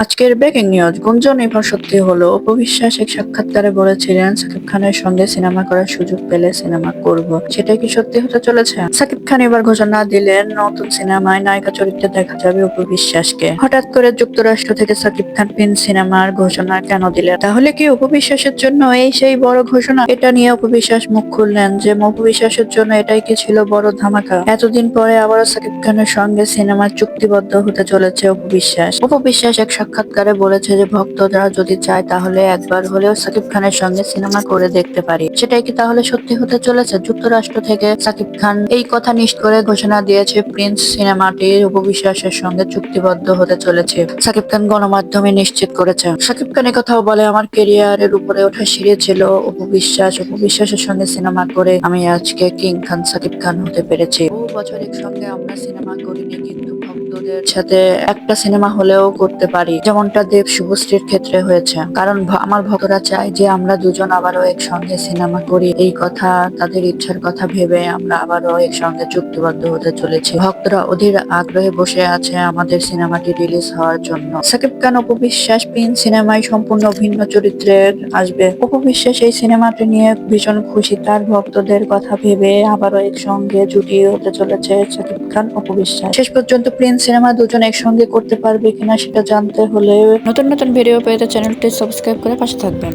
আজকের breaking news, গুঞ্জন এবার সত্যি হলো। অপু বিশ্বাস এক সাক্ষাৎকারে বলেছিলেন সাকিব খানের সঙ্গে সিনেমা করার সুযোগ পেলে সিনেমা করব। সেটাই কি সত্যি হতে চলেছে? সাকিব খান এবার ঘোষণা দিলেন নতুন সিনেমায় নায়িকা চরিত্রে দেখা যাবে অপু বিশ্বাসকে। হঠাৎ করে যুক্তরাষ্ট্র থেকে সাকিব খান প্রিন্স সিনেমার ঘোষণা কেন দিলেন? তাহলে কি অপু বিশ্বাসের জন্য এই সেই বড় ঘোষণা? এটা নিয়ে অপু বিশ্বাস মুখ খুললেন যে অপু বিশ্বাসের জন্য এটাই কি ছিল বড় ধামাকা? এতদিন পরে আবারও সাকিব খানের সঙ্গে সিনেমার চুক্তিবদ্ধ হতে চলেছে অপু বিশ্বাস। অপু বিশ্বাস এক সাক্ষাৎকারে বলেছে যে ভক্তরা যদি চায় তাহলে একবার হলেও সাকিব খানের সঙ্গে সিনেমা করে দেখতে পারি। সেটাই কি তাহলে সত্যি হতে চলেছে? যুক্তরাষ্ট্র থেকে সাকিব খান এই কথা নিশ্চিত করে ঘোষণা দিয়েছে প্রিন্স সিনেমাটি অপু বিশ্বাসের সঙ্গে চুক্তিবদ্ধ হতে চলেছে। সাকিব খান গণমাধ্যমে নিশ্চিত করেছে। সাকিব খান কথাও বলে, আমার কেরিয়ারের উপরে ওঠা সিঁড়ি ছিল অপু বিশ্বাস। অপু বিশ্বাসের সঙ্গে সিনেমা করে আমি আজকে কিং খান সাকিব খান হতে পেরেছি। বহু বছর একসঙ্গে আমরা সিনেমা করিনি, কিন্তু ভক্তদের সাথে একটা সিনেমা হলেও করতে পারি, যেমনটা দেব শুভশ্রীর ক্ষেত্রে হয়েছে। কারণ আমার ভক্তরা চায় যে আমরা দুজন আবারও একসঙ্গে সিনেমা করি। এই কথা, তাদের ইচ্ছার কথা ভেবে আমরা আবারও একসঙ্গে চুক্তিবদ্ধ হতে চলেছি। ভক্তরা অধীর আগ্রহে বসে আছে আমাদের সিনেমাটি রিলিজ হওয়ার জন্য। সাকিব খান অপু বিশ্বাস প্রিন্স সিনেমায় সম্পূর্ণ ভিন্ন চরিত্রে আসবে। অপু বিশ্বাস এই সিনেমাটি নিয়ে ভীষণ খুশি। তার ভক্তদের কথা ভেবে আবারও একসঙ্গে জুটি হতে চলেছে সাকিব খান অপু বিশ্বাস। শেষ পর্যন্ত প্রিন্স সিনেমা দুজন একসঙ্গে করতে পারবে কিনা সেটা জানতে হলে নতুন নতুন ভিডিও পেতে চ্যানেলটি সাবস্ক্রাইব করে পাশে থাকবেন।